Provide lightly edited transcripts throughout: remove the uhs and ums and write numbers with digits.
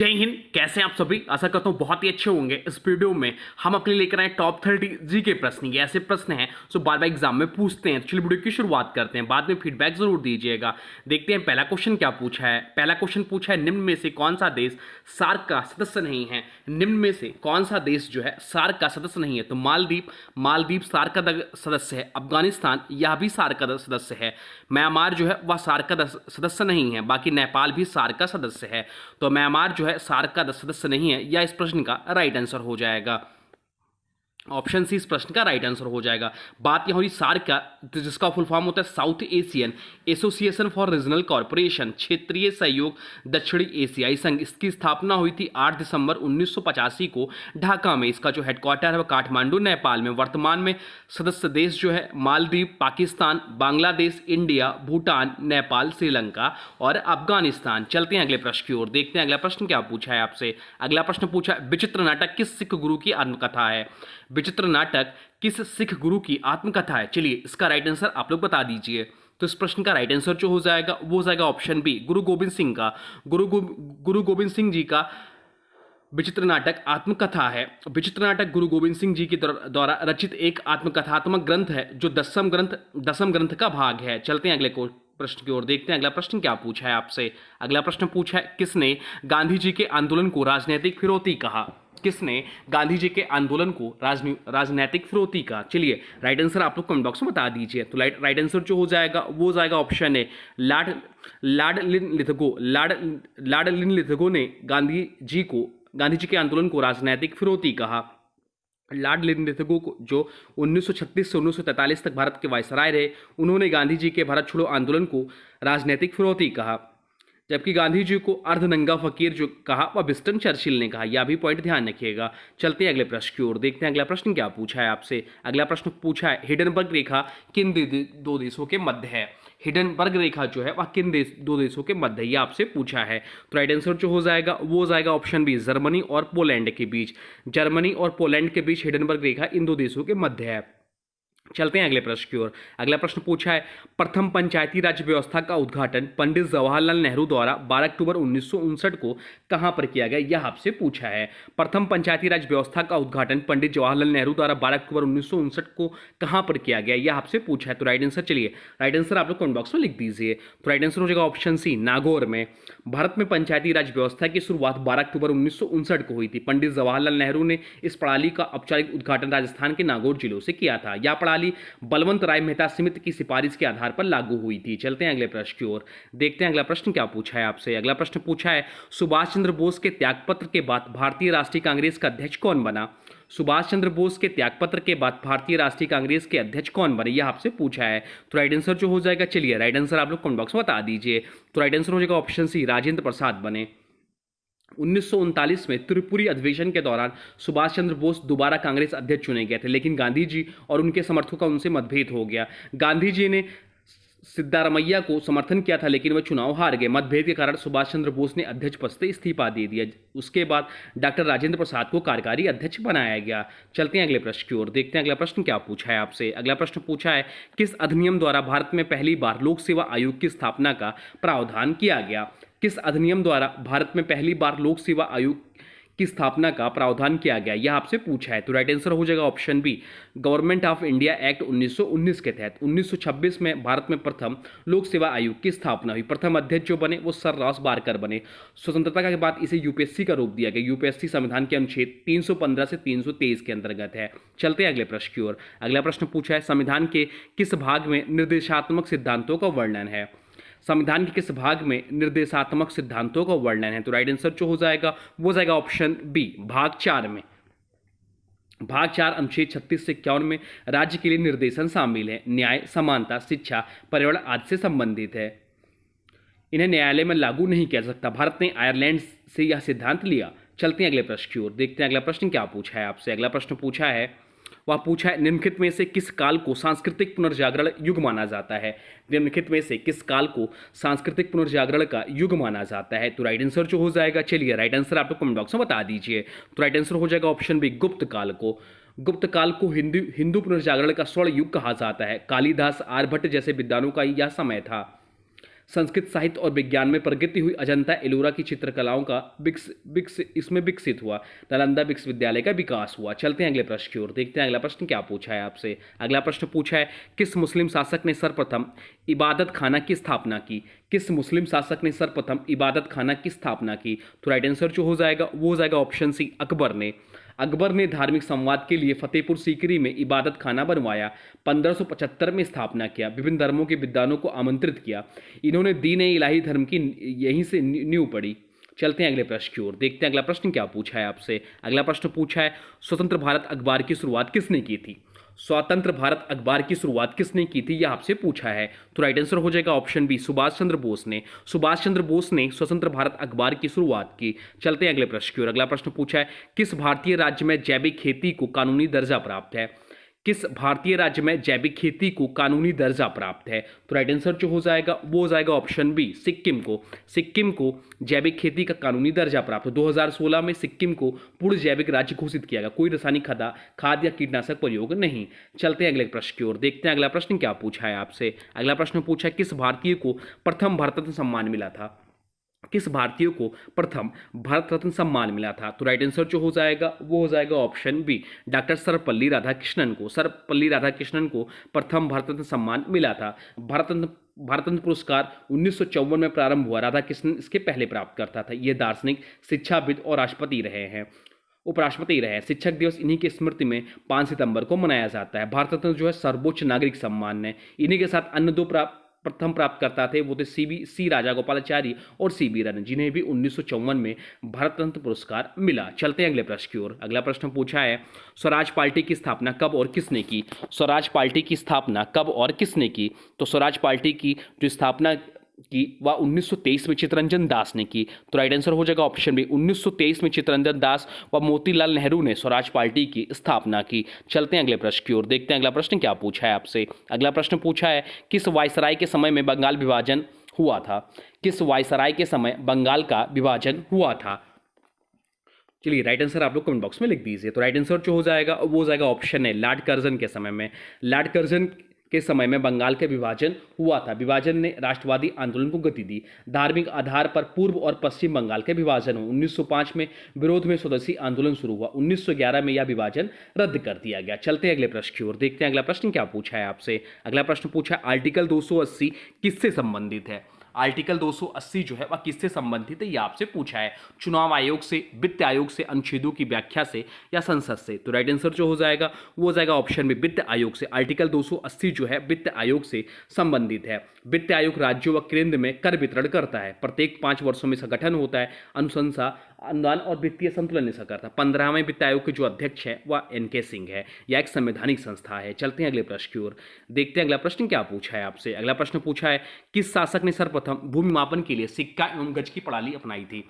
जय हिंद। कैसे हैं आप सभी? आशा करता हूँ बहुत ही अच्छे होंगे। इस वीडियो में हम अपने लेकर आए टॉप 30 जी के प्रश्न। ये ऐसे प्रश्न हैं जो बार बार एग्जाम में पूछते हैं। तो चलिए वीडियो की शुरुआत करते हैं, बाद में फीडबैक जरूर दीजिएगा। देखते हैं पहला क्वेश्चन क्या पूछा है। पहला क्वेश्चन पूछा है, निम्न में से कौन सा देश सार्क का सदस्य नहीं है? निम्न में से कौन सा देश जो है सार्क का सदस्य नहीं है? तो मालदीव सार्क का सदस्य है। अफगानिस्तान यह भी सार्क का सदस्य है। म्यांमार जो है वह सार्क का सदस्य नहीं है। बाकी नेपाल भी सार्क का सदस्य है। तो म्यांमार जो है सार्क का सदस्य नहीं है, या इस प्रश्न का राइट आंसर हो जाएगा। ऑप्शन सी इस प्रश्न का राइट आंसर हो जाएगा। बात यह हुई सार्क का, जिसका फुल फॉर्म होता है south Asian association for regional corporation, क्षेत्रीय सहयोग दक्षिणी एशियाई संघ। इसकी स्थापना हुई थी 8 दिसंबर 1985 को ढाका में। इसका जो हेडक्वार्टर है वह काठमांडू नेपाल में। वर्तमान में सदस्य देश जो है मालदीव, पाकिस्तान, बांग्लादेश, इंडिया, भूटान, नेपाल, श्रीलंका और अफगानिस्तान। चलते हैं अगले प्रश्न की ओर, देखते हैं अगला प्रश्न क्या पूछा है आपसे। अगला प्रश्न पूछा है, विचित्र नाटक किस सिख गुरु की आत्मकथा है? विचित्र नाटक किस सिख गुरु की आत्मकथा है? चलिए इसका राइट आंसर आप लोग बता दीजिए। तो इस प्रश्न का राइट आंसर जो हो जाएगा वो हो जाएगा ऑप्शन बी, गुरु गोविंद सिंह का। गुरु गोविंद सिंह जी का विचित्र नाटक आत्मकथा है। विचित्र नाटक गुरु गोविंद सिंह जी के द्वारा रचित एक आत्मकथात्मक ग्रंथ है जो दसम ग्रंथ का भाग है। चलते हैं अगले प्रश्न की ओर, देखते हैं अगला प्रश्न क्या पूछा है आपसे। अगला प्रश्न पूछा है, किसने गांधी जी के आंदोलन को राजनीतिक फिरौती कहा? किसने गांधी जी के आंदोलन को राजनीतिक फिरौती कहा? चलिए राइट आंसर आप लोग कमेंट बॉक्स में बता दीजिए। तो राइट आंसर जो हो जाएगा वो हो जाएगा ऑप्शन ए, लाडलिन लिथगो ने गांधी जी के आंदोलन को राजनीतिक फिरौती कहा। लाडलिन लिथगो को, जो 1936 से 1943 तक भारत के वायसराय रहे, उन्होंने गांधी जी के भारत छोड़ो आंदोलन को राजनीतिक फिरौती कहा। जबकि गांधी जी को अर्धनंगा फकीर जो कहा वह विंस्टन चर्चिल ने कहा। यह भी पॉइंट ध्यान रखिएगा। चलते हैं अगले प्रश्न की ओर, देखते हैं अगला प्रश्न क्या पूछा है आपसे। अगला प्रश्न पूछा है, हिडनबर्ग रेखा किन दो देशों के मध्य है? हिडनबर्ग रेखा जो है वह किन दो देशों के मध्य है, यह आपसे पूछा है। तो राइट आंसर जो हो जाएगा वो हो जाएगा ऑप्शन बी, जर्मनी और पोलैंड के बीच। जर्मनी और पोलैंड के बीच हिडनबर्ग रेखा इन दो देशों के मध्य है। चलते हैं अगले प्रश्न की ओर। अगला प्रश्न पूछा है, प्रथम पंचायती राज व्यवस्था का उद्घाटन पंडित जवाहरलाल नेहरू द्वारा 12 अक्टूबर 1959 को कहां पर किया गया? यह आपसे पूछा है। प्रथम पंचायती राज व्यवस्था का उद्घाटन पंडित जवाहरलाल नेहरू द्वारा 12 अक्टूबर 1959 को कहां पर किया गया? यह आपसे पूछा है। तो राइट आंसर, चलिए राइट आंसर आप लोग कमेंट बॉक्स में लिख दीजिए। तो राइट आंसर हो जाएगा ऑप्शन सी, नागौर में। भारत में पंचायती राज व्यवस्था की शुरुआत 12 अक्टूबर 1959 को हुई थी। पंडित जवाहरलाल नेहरू ने इस प्रणाली का औपचारिक उद्घाटन राजस्थान के नागौर जिलों से किया था। यह प्रणाली बलवंत राय मेहता समिति की सिफारिश के आधार पर लागू हुई थी। चलते हैं अगले प्रश्न की ओर, देखते हैं अगला प्रश्न क्या पूछा है आपसे। अगला प्रश्न पूछा है, सुभाष चंद्र बोस के त्यागपत्र के बाद भारतीय राष्ट्रीय कांग्रेस का अध्यक्ष कौन बना? सुभाष चंद्र बोस के त्यागपत्र के बाद भारतीय राष्ट्रीय कांग्रेस के अध्यक्ष कौन बने? यह आपसे पूछा है। तो राइट आंसर जो हो जाएगा, चलिए राइट आंसर आप लोग कमेंट बॉक्स में बता दीजिए। तो राइट आंसर हो जाएगा ऑप्शन सी, राजेंद्र प्रसाद बने। 1939 में त्रिपुरी अधिवेशन के दौरान सुभाष चंद्र बोस दोबारा कांग्रेस अध्यक्ष चुने गए थे, लेकिन गांधी जी और उनके समर्थकों का उनसे मतभेद हो गया। गांधी जी ने सिद्धारमैया को समर्थन किया था, लेकिन वह चुनाव हार गए। मतभेद के कारण सुभाष चंद्र बोस ने अध्यक्ष पद से इस्तीफा दे दिया। उसके बाद डॉक्टर राजेंद्र प्रसाद को कार्यकारी अध्यक्ष बनाया गया। चलते हैं अगले प्रश्न की ओर, देखते हैं अगला प्रश्न क्या पूछा है आपसे। अगला प्रश्न पूछा है, किस अधिनियम द्वारा भारत में पहली बार लोक सेवा आयोग की स्थापना का प्रावधान किया गया? किस अधिनियम द्वारा भारत में पहली बार लोक सेवा आयोग की स्थापना का प्रावधान किया गया? यह आपसे पूछा है। तो राइट आंसर हो जाएगा option B, government of India act 1919 के तहत 1926 में भारत में प्रथम लोक सेवा आयोग की स्थापना हुई। प्रथम अध्यक्ष जो बने वो सर रॉस बारकर बने। स्वतंत्रता के बाद इसे यूपीएससी का रूप दिया गया। यूपीएससी संविधान के अनुच्छेद 315 से 323 के अंतर्गत है। चलते हैं अगले प्रश्न की ओर। अगला प्रश्न पूछा है, संविधान के किस भाग में निर्देशात्मक सिद्धांतों का वर्णन है? संविधान के किस भाग में निर्देशात्मक सिद्धांतों का वर्णन है? तो राइट आंसर जो हो जाएगा वो जाएगा ऑप्शन बी, भाग 4 में। भाग 4 अनुच्छेद 36 से 51 में राज्य के लिए निर्देशन शामिल है। न्याय, समानता, शिक्षा, पर्यावरण आदि से संबंधित है। इन्हें न्यायालय में लागू नहीं किया जा सकता। भारत ने आयरलैंड से यह सिद्धांत लिया। चलते हैं अगले प्रश्न की ओर, देखते हैं अगला प्रश्न क्या पूछा है आपसे। अगला प्रश्न पूछा है, वह पूछा है, निम्नलिखित में से किस काल को सांस्कृतिक पुनर्जागरण युग माना जाता है? निम्नलिखित में से किस काल को सांस्कृतिक पुनर्जागरण का युग माना जाता है? तो राइट आंसर जो हो जाएगा, चलिए राइट आंसर आप लोग कमेंट बॉक्स में बता दीजिए। तो राइट आंसर हो जाएगा ऑप्शन बी, गुप्त काल को। गुप्त काल को हिंदू पुनर्जागरण का स्वर्ण युग कहा जाता है। कालिदास, आर्यभट्ट जैसे विद्वानों का यह समय था। संस्कृत साहित्य और विज्ञान में प्रगति हुई। अजंता एलोरा की चित्रकलाओं का इसमें विकसित हुआ। नालंदा विश्वविद्यालय का विकास हुआ। चलते हैं अगले प्रश्न की ओर, देखते हैं अगला प्रश्न क्या पूछा है आपसे। अगला प्रश्न पूछा है, किस मुस्लिम शासक ने सर्वप्रथम इबादत खाना की स्थापना की? किस मुस्लिम शासक ने सर्वप्रथम इबादत खाना की स्थापना की? तो राइट आंसर जो हो जाएगा वो हो जाएगा ऑप्शन सी, अकबर ने। अकबर ने धार्मिक संवाद के लिए फतेहपुर सीकरी में इबादत खाना बनवाया। 1575 में स्थापना किया। विभिन्न धर्मों के विद्वानों को आमंत्रित किया। इन्होंने दीन इलाही धर्म की यहीं से नींव पड़ी। चलते हैं अगले प्रश्न की ओर, देखते हैं अगला प्रश्न क्या पूछा है आपसे। अगला प्रश्न पूछा है, स्वतंत्र भारत अखबार की शुरुआत किसने की थी? स्वतंत्र भारत अखबार की शुरुआत किसने की थी, यह आपसे पूछा है। तो राइट आंसर हो जाएगा ऑप्शन बी, सुभाष चंद्र बोस ने। सुभाष चंद्र बोस ने स्वतंत्र भारत अखबार की शुरुआत की। चलते हैं अगले प्रश्न की ओर। अगला प्रश्न पूछा है, किस भारतीय राज्य में जैविक खेती को कानूनी दर्जा प्राप्त है? किस भारतीय राज्य में जैविक खेती को कानूनी दर्जा प्राप्त है? तो राइट आंसर जो हो जाएगा वो हो जाएगा ऑप्शन बी, सिक्किम को। सिक्किम को जैविक खेती का कानूनी दर्जा प्राप्त है। 2016 में सिक्किम को पूर्ण जैविक राज्य घोषित किया गया। कोई रासायनिक खाद या कीटनाशक प्रयोग नहीं। चलते हैं अगले प्रश्न की ओर, देखते हैं अगला प्रश्न क्या पूछा है आपसे। अगला प्रश्न पूछा है, किस भारतीय को प्रथम भारत रत्न सम्मान मिला था? किस भारतीय को प्रथम भारत रत्न सम्मान मिला था? तो राइट आंसर जो हो जाएगा वो हो जाएगा option B, doctor Sarvepalli Radhakrishnan को। सर्वपल्ली राधाकृष्णन को प्रथम भारत रत्न सम्मान मिला था। भारत रत्न पुरस्कार 1954 में प्रारंभ हुआ। राधाकृष्णन इसके पहले प्राप्त करता था। ये दार्शनिक, शिक्षाविद और राष्ट्रपति रहे हैं, उपराष्ट्रपति रहे हैं। शिक्षक दिवस इन्हीं की स्मृति में 5 सितंबर को मनाया जाता है। भारत रत्न जो है सर्वोच्च नागरिक सम्मान है। इन्हीं के साथ अन्य दो प्रथम प्राप्त करता थे वो थे सी राजागोपालाचारी और सीबी रन, जिन्हें भी 1954 में भारत रत्न पुरस्कार मिला। चलते हैं अगले प्रश्न की ओर। अगला प्रश्न पूछा है, स्वराज पार्टी की स्थापना कब और किसने की? स्वराज पार्टी की स्थापना कब और किसने की? तो स्वराज पार्टी की जो स्थापना की वह 1923 में चित्तरंजन दास ने की। तो राइट आंसर हो जाएगा ऑप्शन बी, 1923 में चित्तरंजन दास व मोतीलाल नेहरू ने स्वराज पार्टी की स्थापना की। चलते हैं अगले प्रश्न की ओर, देखते हैं अगला प्रश्न क्या पूछा है आपसे। अगला प्रश्न पूछा है, किस वायसराय के समय में बंगाल विभाजन हुआ था? किस वायसराय के समय बंगाल का विभाजन हुआ था? चलिए राइट आंसर आप लोग कमेंट बॉक्स में लिख दीजिए। तो राइट आंसर जो हो जाएगा वो हो जाएगा ऑप्शन है, लॉर्ड कर्जन के समय में। लॉर्ड कर्जन के समय में बंगाल का विभाजन हुआ था। विभाजन ने राष्ट्रवादी आंदोलन को गति दी। धार्मिक आधार पर पूर्व और पश्चिम बंगाल के विभाजन हुआ। 1905 में विरोध में स्वदेशी आंदोलन शुरू हुआ। 1911 में यह विभाजन रद्द कर दिया गया। चलते हैं अगले प्रश्न की ओर, देखते हैं अगला प्रश्न क्या पूछा है आपसे। अगला प्रश्न पूछा है, आर्टिकल 280 किससे संबंधित है? आर्टिकल 280 जो है वह किससे संबंधित है, यह आपसे पूछा है। चुनाव आयोग से, वित्त आयोग से, अनुच्छेदों की व्याख्या से या संसद से? तो राइट आंसर जो हो जाएगा वो हो जाएगा ऑप्शन में वित्त आयोग से। आर्टिकल 280 जो है वित्त आयोग से संबंधित है। वित्त आयोग राज्यों व केंद्र में कर वितरण करता है। प्रत्येक 5 वर्षों में इसका गठन होता है। अनुशंसा, अनुदान और वित्तीय संतुलन इसका करता है। 15वें वित्त आयोग के जो अध्यक्ष है वह NK सिंह है। यह एक संवैधानिक संस्था है। चलते हैं अगले प्रश्न की ओर, देखते हैं अगला प्रश्न क्या पूछा है आपसे। अगला प्रश्न पूछा है, किस शासक ने सर्वप्रथम भूमि मापन के लिए सिक्का एवं गज की प्रणाली अपनाई थी?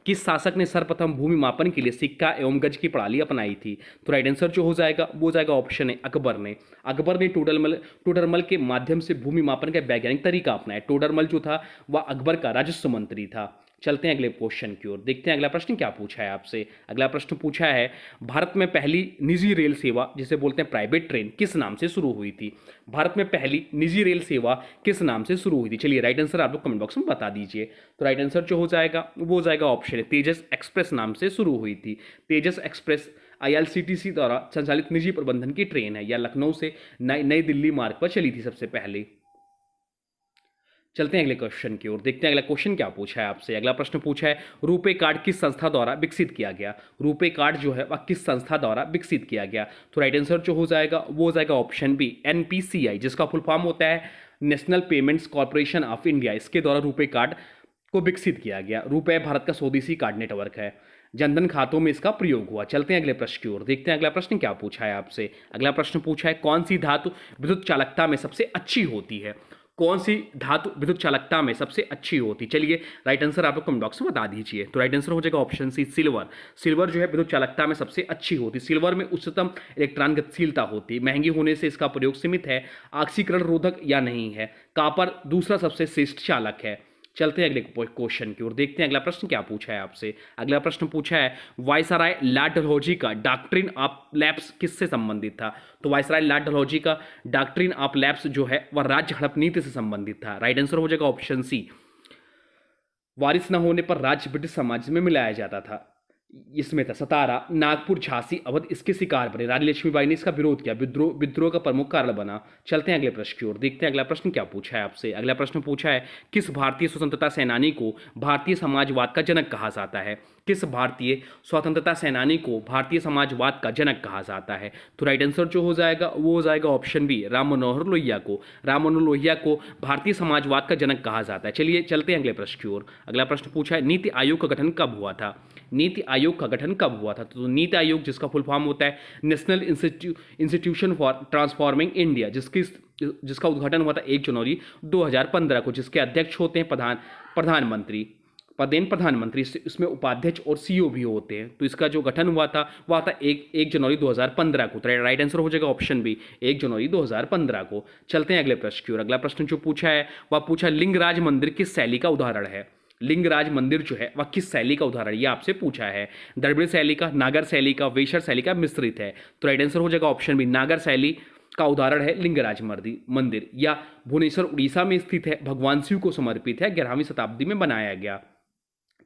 किस शासक ने सर्वप्रथम भूमि मापन के लिए सिक्का एवं गज की प्रणाली अपनाई थी? तो राइट आंसर जो हो जाएगा वो हो जाएगा ऑप्शन है, अकबर ने। अकबर ने टोडरमल के माध्यम से भूमि मापन का वैज्ञानिक तरीका अपनाया। टोडरमल जो था वह अकबर का राजस्व मंत्री था। चलते हैं अगले क्वेश्चन की ओर, देखते हैं अगला प्रश्न क्या पूछा है आपसे। अगला प्रश्न पूछा है, भारत में पहली निजी रेल सेवा जिसे बोलते हैं प्राइवेट ट्रेन किस नाम से शुरू हुई थी? भारत में पहली निजी रेल सेवा किस नाम से शुरू हुई थी? चलिए राइट आंसर आप लोग कमेंट बॉक्स में बता दीजिए। तो राइट आंसर जो हो जाएगा वो हो जाएगा ऑप्शन है, तेजस एक्सप्रेस नाम से शुरू हुई थी। तेजस एक्सप्रेस IRCTC द्वारा संचालित निजी प्रबंधन की ट्रेन है। यह लखनऊ से नई दिल्ली मार्ग पर चली थी सबसे पहले। चलते हैं अगले क्वेश्चन की ओर, देखते हैं अगला क्वेश्चन क्या पूछा है आपसे। अगला प्रश्न पूछा है, रुपे कार्ड किस संस्था द्वारा विकसित किया गया? रुपे कार्ड जो है वह किस संस्था द्वारा विकसित किया गया? तो राइट आंसर जो हो जाएगा वो हो जाएगा ऑप्शन बी, NPCI, जिसका फुल फॉर्म होता है national payments corporation of India. इसके द्वारा रुपे कार्ड को विकसित किया गया। रुपे भारत का स्वदेशी कार्ड नेटवर्क है। जनधन खातों में इसका प्रयोग हुआ। चलते हैं अगले प्रश्न की ओर, देखते हैं अगला प्रश्न क्या पूछा है आपसे। अगला प्रश्न पूछा है, कौन सी धातु विद्युत चालकता में सबसे अच्छी होती है? कौन सी धातु विद्युत चालकता में सबसे अच्छी होती? चलिए राइट आंसर आप लोग कमेंट बॉक्स में बता दीजिए। तो राइट आंसर हो जाएगा ऑप्शन सी, सिल्वर। सिल्वर जो है विद्युत चालकता में सबसे अच्छी होती। सिल्वर में उच्चतम इलेक्ट्रॉन गतिशीलता होती। महंगी होने से इसका प्रयोग सीमित है। ऑक्सीकरण रोधक या नहीं है। कॉपर दूसरा सबसे श्रेष्ठ चालक है। चलते हैं अगले क्वेश्चन की ओर, देखते हैं अगला प्रश्न क्या पूछा है आपसे। अगला प्रश्न पूछा है वायसराय लॉर्ड डलहौजी का डॉक्ट्रिन ऑफ लैप्स किससे संबंधित था? तो वायसराय लॉर्ड डलहौजी का डॉक्ट्रिन ऑफ लैप्स जो है वह राज्य हड़प नीति से संबंधित था। राइट आंसर हो जाएगा ऑप्शन सी, वारिस न होने पर राज्य ब्रिटिश साम्राज्य में मिलाया जाता था। इसमें था सतारा, नागपुर, झांसी, अवध इसके शिकार बने। रानी लक्ष्मीबाई ने इसका विरोध किया, विद्रोह का प्रमुख कारण बना। चलते हैं अगले प्रश्न की ओर, देखते हैं अगला प्रश्न क्या पूछा है आपसे। अगला प्रश्न पूछा है किस भारतीय स्वतंत्रता सेनानी को भारतीय समाजवाद का जनक कहा जाता है? किस भारतीय स्वतंत्रता सेनानी को भारतीय समाजवाद का जनक कहा जाता है? तो राइट आंसर जो हो जाएगा वो हो जाएगा ऑप्शन बी, राम मनोहर लोहिया को। राम मनोहर लोहिया को भारतीय समाजवाद का जनक कहा जाता है। चलिए चलते हैं अगले प्रश्न की ओर। अगला प्रश्न पूछा है नीति आयोग का गठन कब हुआ था? नीति आयोग का गठन कब हुआ था? तो नीति आयोग जिसका फुल फॉर्म होता है national institution for transforming India, जिसका उद्घाटन हुआ था 1 जनवरी 2015 को, जिसके अध्यक्ष होते हैं प्रधानमंत्री, प्रधानमंत्री। इसमें उपाध्यक्ष और सीईओ भी होते हैं। तो इसका जो गठन हुआ था वह था 1 जनवरी 2015 को। तो राइट आंसर हो जाएगा ऑप्शन बी, 1 जनवरी 2015 को। चलते हैं अगले प्रश्न की ओर। अगला प्रश्न जो पूछा है वह पूछा लिंगराज मंदिर किस शैली का उदाहरण है? लिंगराज मंदिर जो है वह किस शैली का उदाहरण, ये आपसे पूछा है। द्रविड़ शैली का, नागर शैली का, वेशर शैली का, मिश्रित है। तो राइट आंसर हो जाएगा ऑप्शन बी, नागर शैली का उदाहरण है लिंगराज मंदिर। या भुवनेश्वर उड़ीसा में स्थित है, भगवान शिव को समर्पित है, 11वीं शताब्दी में बनाया गया।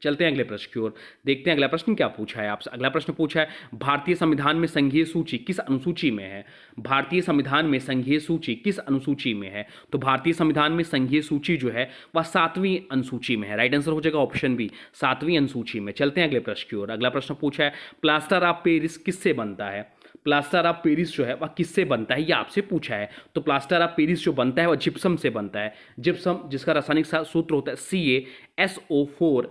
चलते हैं अगले प्रश्न की ओर, देखते हैं अगला प्रश्न क्या पूछा है आपसे। अगला प्रश्न पूछा है भारतीय संविधान में संघीय सूची किस अनुसूची में है? भारतीय संविधान में संघीय सूची किस अनुसूची में है? तो भारतीय संविधान में संघीय सूची जो है वह 7वीं अनुसूची में है। राइट आंसर हो जाएगा ऑप्शन बी, 7वीं अनुसूची में। चलते हैं अगले प्रश्न की ओर। अगला प्रश्न पूछा है प्लास्टर ऑफ पेरिस किससे बनता है? प्लास्टर ऑफ पेरिस जो है वह किससे बनता है, ये आपसे पूछा है। तो प्लास्टर ऑफ पेरिस जो बनता है वह जिप्सम से बनता है। जिप्सम जिसका रासायनिक सूत्र होता है CaSO4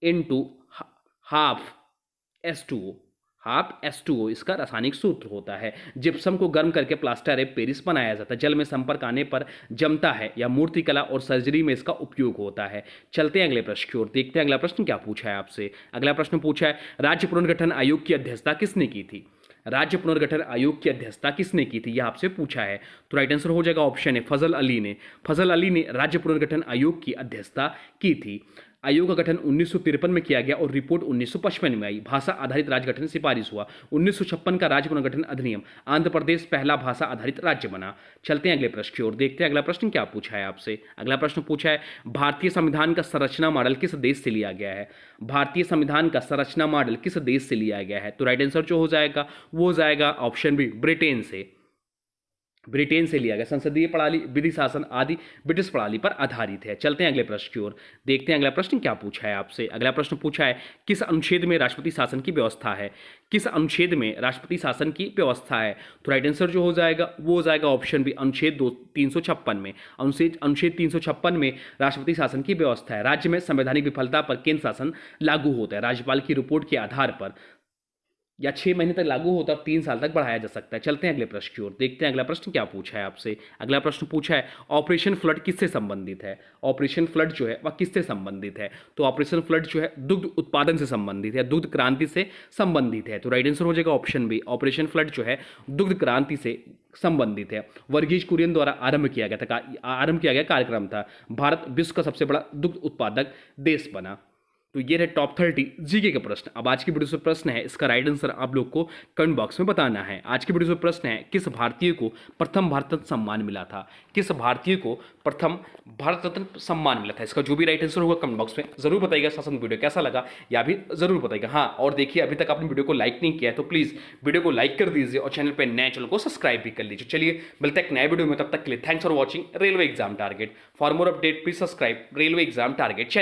इंटू हाफ H2O, इसका रासायनिक सूत्र होता है। जिप्सम को गर्म करके प्लास्टर ऑफ पेरिस बनाया जाता है। जल में संपर्क आने पर जमता है या मूर्तिकला और सर्जरी में इसका उपयोग होता है। चलते हैं अगले प्रश्न की ओर, देखते हैं अगला प्रश्न क्या पूछा है आपसे। अगला प्रश्न पूछा है राज्य पुनर्गठन आयोग की अध्यक्षता किसने की थी? राज्य पुनर्गठन आयोग की अध्यक्षता किसने की थी, यह आपसे पूछा है। तो राइट आंसर हो जाएगा ऑप्शन है फजल अली ने। फजल अली ने राज्य पुनर्गठन आयोग की अध्यक्षता की थी। आयोग का गठन 1953 में किया गया और रिपोर्ट 1955 में आई। भाषा आधारित राज्य गठन सिफारिश हुआ। 1956 का राज्य पुनर्गठन अधिनियम, आंध्र प्रदेश पहला भाषा आधारित राज्य बना। चलते हैं अगले प्रश्न की ओर, देखते हैं अगला प्रश्न क्या पूछा है आपसे। अगला प्रश्न पूछा है भारतीय संविधान का संरचना मॉडल किस देश से लिया गया है? भारतीय संविधान का संरचना मॉडल किस देश से लिया गया है? तो राइट आंसर जो हो जाएगा वो हो जाएगा ऑप्शन बी, ब्रिटेन से। ब्रिटेन से लिया गया। संसदीय प्रणाली, विधि शासन आदि ब्रिटिश प्रणाली पर आधारित है। चलते हैं अगले प्रश्न की ओर, देखते हैं अगला प्रश्न क्या पूछा है आपसे। अगला प्रश्न पूछा है किस अनुच्छेद में राष्ट्रपति शासन की व्यवस्था है? किस अनुच्छेद में राष्ट्रपति शासन की व्यवस्था है? तो राइट आंसर जो हो जाएगा वो हो जाएगा ऑप्शन बी, अनुच्छेद 356 में। अनुच्छेद 356 में राष्ट्रपति शासन की व्यवस्था है। राज्य में संवैधानिक विफलता पर केंद्र शासन लागू होता है। राज्यपाल की रिपोर्ट के आधार पर या 6 महीने तक लागू होता है, 3 साल तक बढ़ाया जा सकता है। चलते हैं अगले प्रश्न की ओर, देखते हैं अगला प्रश्न क्या पूछा है आपसे। अगला प्रश्न पूछा है ऑपरेशन फ्लड किससे संबंधित है? ऑपरेशन फ्लड जो है वह किससे संबंधित है? तो ऑपरेशन फ्लड जो है दुग्ध उत्पादन से संबंधित है, दुग्ध क्रांति से संबंधित है। तो राइट आंसर हो जाएगा ऑप्शन बी, ऑपरेशन फ्लड जो है दुग्ध क्रांति से संबंधित है। वर्गीज कुरियन द्वारा आरंभ किया गया कार्यक्रम था। भारत विश्व का सबसे बड़ा दुग्ध उत्पादक देश बना। तो ये रहे टॉप 30 जीके के प्रश्न। अब आज की वीडियो से प्रश्न है, इसका राइट आंसर आप लोग को कमेंट बॉक्स में बताना है। आज की वीडियो से प्रश्न है किस भारतीय को प्रथम भारत रत्न सम्मान मिला था? किस भारतीय को प्रथम भारत रत्न सम्मान मिला था? इसका जो भी राइट आंसर होगा कमेंट बॉक्स में जरूर बताइएगा। शासन वीडियो कैसा लगा या भी जरूर बताइएगा। हाँ, और देखिए अभी तक आपने वीडियो को लाइक नहीं किया है तो प्लीज वीडियो को लाइक कर दीजिए और चैनल पर नए चैनल को सब्सक्राइब भी कर लीजिए। चलिए मिलते हैं एक नए वीडियो में, तब तक के लिए thanks for watching railway exam target. For more update please subscribe railway exam target channel.